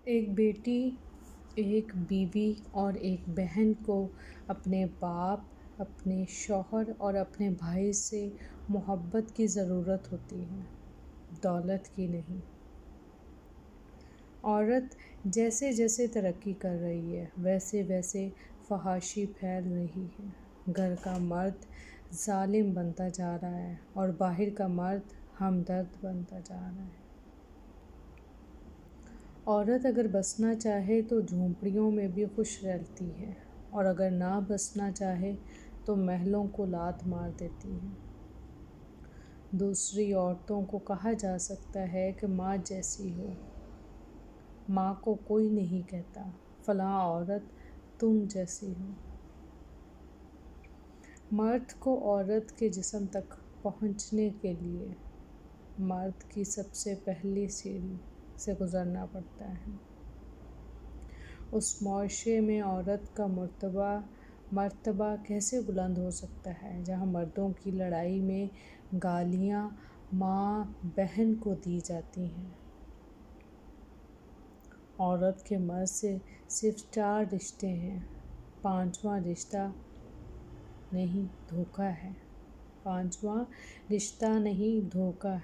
ایک بیٹی، ایک بیوی اور ایک بہن کو اپنے باپ، اپنے شوہر اور اپنے بھائی سے محبت کی ضرورت ہوتی ہے، دولت کی نہیں۔ عورت جیسے جیسے ترقی کر رہی ہے ویسے ویسے فحاشی پھیل رہی ہے۔ گھر کا مرد ظالم بنتا جا رہا ہے اور باہر کا مرد ہمدرد بنتا جا رہا ہے۔ عورت اگر بسنا چاہے تو جھونپڑیوں میں بھی خوش رہتی ہے اور اگر نہ بسنا چاہے تو محلوں کو لات مار دیتی ہے۔ دوسری عورتوں کو کہا جا سکتا ہے کہ ماں جیسی ہو، ماں کو کوئی نہیں کہتا فلاں عورت تم جیسی ہو۔ مرد کو عورت کے جسم تک پہنچنے کے لیے مرد کی سب سے پہلی سیڑھی سے گزرنا پڑتا ہے۔ اس معاشرے میں عورت کا مرتبہ کیسے بلند ہو سکتا ہے جہاں مردوں کی لڑائی میں گالیاں ماں بہن کو دی جاتی ہیں۔ عورت کے مرد سے صرف 4 رشتے ہیں، 5واں رشتہ نہیں دھوکہ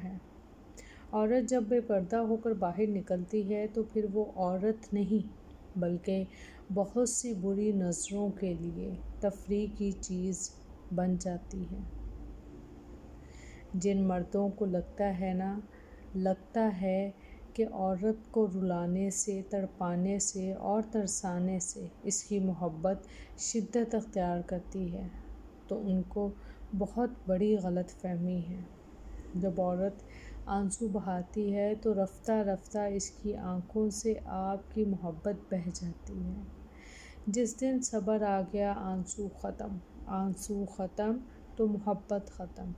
ہے۔ عورت جب بے پردہ ہو کر باہر نکلتی ہے تو پھر وہ عورت نہیں بلکہ بہت سی بری نظروں کے لیے تفریح کی چیز بن جاتی ہے۔ جن مردوں کو لگتا ہے کہ عورت کو رلانے سے، تڑپانے سے اور ترسانے سے اس کی محبت شدت اختیار کرتی ہے تو ان کو بہت بڑی غلط فہمی ہے۔ جب عورت آنسو بہاتی ہے تو رفتہ رفتہ اس کی آنکھوں سے آپ کی محبت بہہ جاتی ہے۔ جس دن صبر آ گیا آنسو ختم تو محبت ختم۔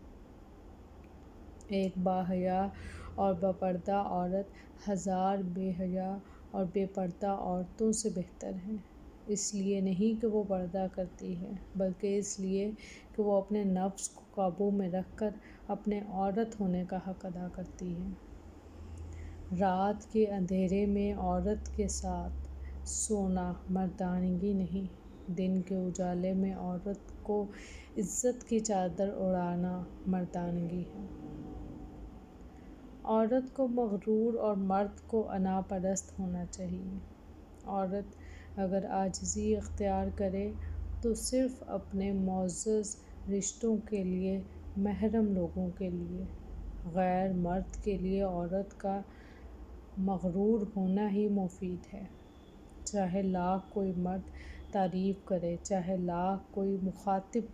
ایک باحیا اور باپردہ عورت 1000 بے حیا اور بے پردہ عورتوں سے بہتر ہے، اس لیے نہیں کہ وہ پردہ کرتی ہے بلکہ اس لیے کہ وہ اپنے نفس کو قابو میں رکھ کر اپنے عورت ہونے کا حق ادا کرتی ہے۔ رات کے اندھیرے میں عورت کے ساتھ سونا مردانگی نہیں، دن کے اجالے میں عورت کو عزت کی چادر اوڑھانا مردانگی ہے۔ عورت کو مغرور اور مرد کو انا پرست ہونا چاہیے۔ عورت اگر عاجزی اختیار کرے تو صرف اپنے معزز رشتوں کے لیے، محرم لوگوں کے لیے، غیر مرد کے لیے عورت کا مغرور ہونا ہی مفید ہے۔ چاہے لاکھ کوئی مرد تعریف کرے، چاہے لاکھ کوئی مخاطب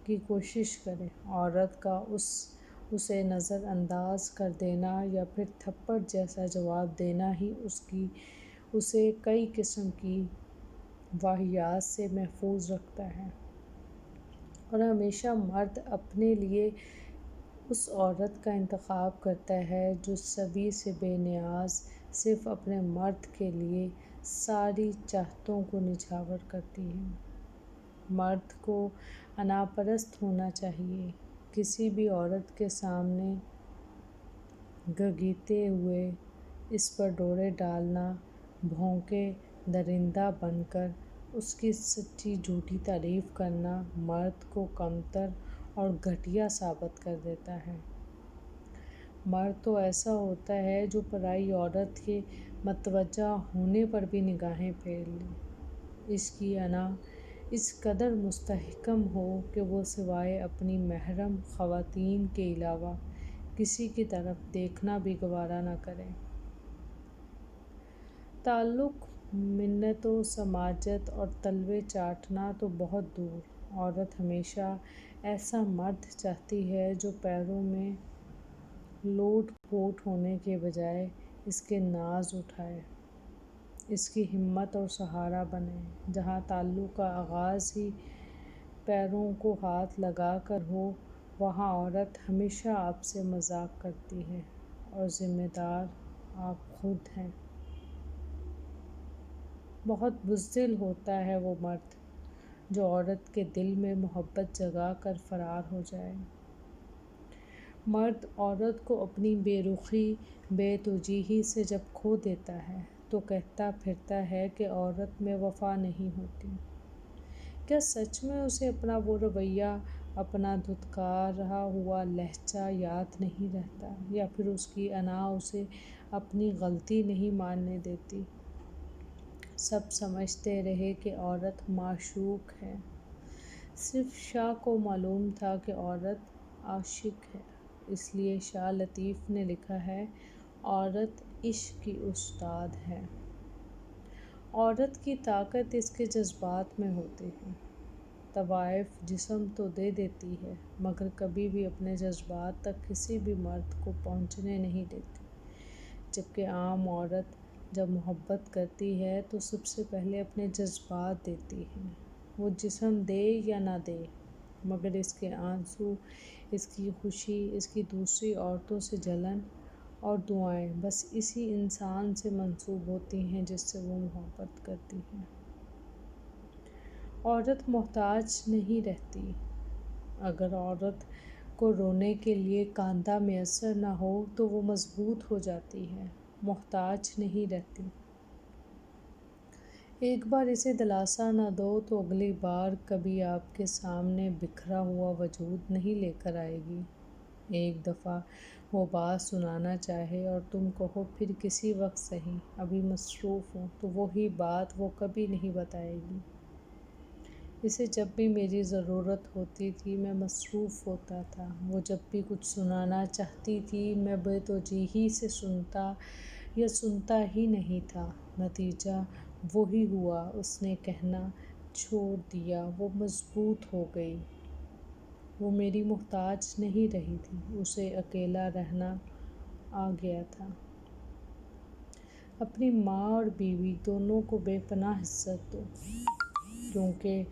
کی کوشش کرے، عورت کا اسے نظر انداز کر دینا یا پھر تھپڑ جیسا جواب دینا ہی اسے کئی قسم کی واہیات سے محفوظ رکھتا ہے۔ اور ہمیشہ مرد اپنے لیے اس عورت کا انتخاب کرتا ہے جو سبھی سے بے نیاز، صرف اپنے مرد کے لیے ساری چاہتوں کو نچھاور کرتی ہے۔ مرد کو انا پرست ہونا چاہیے، کسی بھی عورت کے سامنے گھگھیتے ہوئے اس پر ڈورے ڈالنا، بھونکے درندہ بن کر اس کی سچی جھوٹی تعریف کرنا مرد کو کمتر اور گھٹیا ثابت کر دیتا ہے۔ مرد تو ایسا ہوتا ہے جو پرائی عورت کے متوجہ ہونے پر بھی نگاہیں پھیر لے، اس کی انا اس قدر مستحکم ہو کہ وہ سوائے اپنی محرم خواتین کے علاوہ کسی کی طرف دیکھنا بھی گوارا نہ کرے۔ تعلق، منت و سماجت اور تلوے چاٹنا تو بہت دور، عورت ہمیشہ ایسا مرد چاہتی ہے جو پیروں میں لوٹ پوٹ ہونے کے بجائے اس کے ناز اٹھائے، اس کی ہمت اور سہارا بنے۔ جہاں تعلق کا آغاز ہی پیروں کو ہاتھ لگا کر ہو، وہاں عورت ہمیشہ آپ سے مذاق کرتی ہے اور ذمہ دار آپ خود ہیں۔ بہت بزدل ہوتا ہے وہ مرد جو عورت کے دل میں محبت جگا کر فرار ہو جائے۔ مرد عورت کو اپنی بے رخی، بے توجیہی سے جب کھو دیتا ہے تو کہتا پھرتا ہے کہ عورت میں وفا نہیں ہوتی۔ کیا سچ میں اسے اپنا وہ رویہ، اپنا دھتکارا ہوا لہجہ یاد نہیں رہتا، یا پھر اس کی انا اسے اپنی غلطی نہیں ماننے دیتی؟ سب سمجھتے رہے کہ عورت معشوق ہے، صرف شاہ کو معلوم تھا کہ عورت عاشق ہے۔ اس لیے شاہ لطیف نے لکھا ہے، عورت عشق کی استاد ہے۔ عورت کی طاقت اس کے جذبات میں ہوتی ہے۔ طوائف جسم تو دے دیتی ہے، مگر کبھی بھی اپنے جذبات تک کسی بھی مرد کو پہنچنے نہیں دیتی، جبکہ عام عورت جب محبت کرتی ہے تو سب سے پہلے اپنے جذبات دیتی ہے۔ وہ جسم دے یا نہ دے، مگر اس کے آنسو، اس کی خوشی، اس کی دوسری عورتوں سے جلن اور دعائیں بس اسی انسان سے منسوب ہوتی ہیں جس سے وہ محبت کرتی ہے۔ عورت محتاج نہیں رہتی۔ اگر عورت کو رونے کے لیے کاندھا میسر نہ ہو تو وہ مضبوط ہو جاتی ہے، محتاج نہیں رہتی۔ ایک بار اسے دلاسا نہ دو تو اگلی بار کبھی آپ کے سامنے بکھرا ہوا وجود نہیں لے کر آئے گی۔ ایک دفعہ وہ بات سنانا چاہے اور تم کہو پھر کسی وقت سہی، ابھی مصروف ہوں، تو وہی بات وہ کبھی نہیں بتائے گی۔ اسے جب بھی میری ضرورت ہوتی تھی میں مصروف ہوتا تھا، وہ جب بھی کچھ سنانا چاہتی تھی میں بے توجہی سے سنتا یا سنتا ہی نہیں تھا۔ نتیجہ وہی ہوا، اس نے کہنا چھوڑ دیا، وہ مضبوط ہو گئی۔ وہ میری محتاج نہیں رہی تھی، اسے اکیلا رہنا آ گیا تھا۔ اپنی ماں اور بیوی دونوں کو بے پناہ عزت دو، کیونکہ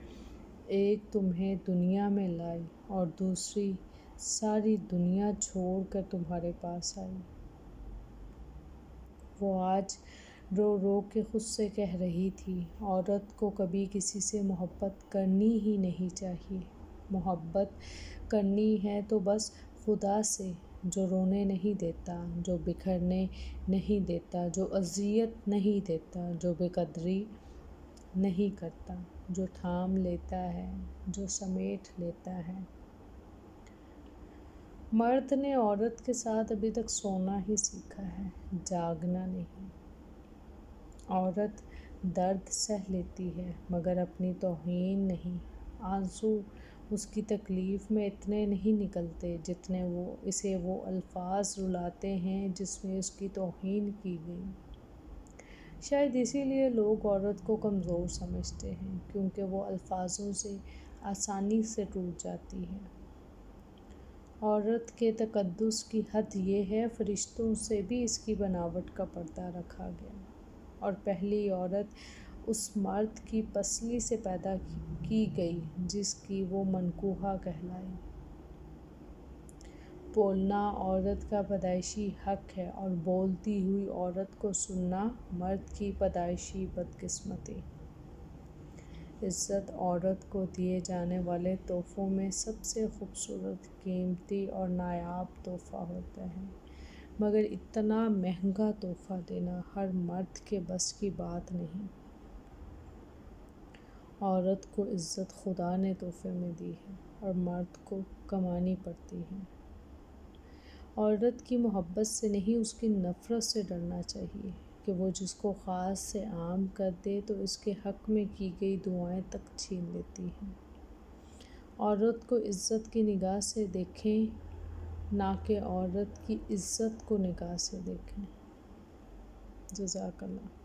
ایک تمہیں دنیا میں لائی اور دوسری ساری دنیا چھوڑ کر تمہارے پاس آئی۔ وہ آج رو رو کے خود سے کہہ رہی تھی، عورت کو کبھی کسی سے محبت کرنی ہی نہیں چاہیے۔ محبت کرنی ہے تو بس خدا سے، جو رونے نہیں دیتا، جو بکھرنے نہیں دیتا، جو اذیت نہیں دیتا، جو بے قدری نہیں کرتا، جو تھام لیتا ہے، جو سمیٹ لیتا ہے۔ مرد نے عورت کے ساتھ ابھی تک سونا ہی سیکھا ہے، جاگنا نہیں۔ عورت درد سہ لیتی ہے مگر اپنی توہین نہیں۔ آنسو اس کی تکلیف میں اتنے نہیں نکلتے جتنے اسے وہ الفاظ رلاتے ہیں جس میں اس کی توہین کی گئی۔ شاید اسی لیے لوگ عورت کو کمزور سمجھتے ہیں، کیونکہ وہ الفاظوں سے آسانی سے ٹوٹ جاتی ہے۔ عورت کے تقدس کی حد یہ ہے، فرشتوں سے بھی اس کی بناوٹ کا پردہ رکھا گیا، اور پہلی عورت اس مرد کی پسلی سے پیدا کی گئی جس کی وہ منکوحہ کہلائی۔ بولنا عورت کا پیدائشی حق ہے اور بولتی ہوئی عورت کو سننا مرد کی پیدائشی بدقسمتی۔ عزت عورت کو دیے جانے والے تحفوں میں سب سے خوبصورت، قیمتی اور نایاب تحفہ ہوتا ہے، مگر اتنا مہنگا تحفہ دینا ہر مرد کے بس کی بات نہیں۔ عورت کو عزت خدا نے تحفے میں دی ہے اور مرد کو کمانی پڑتی ہے۔ عورت کی محبت سے نہیں، اس کی نفرت سے ڈرنا چاہیے کہ وہ جس کو خاص سے عام کر دے تو اس کے حق میں کی گئی دعائیں تک چھین لیتی ہے۔ عورت کو عزت کی نگاہ سے دیکھیں، نہ کہ عورت کی عزت کو نگاہ سے دیکھیں۔ جزاک اللہ۔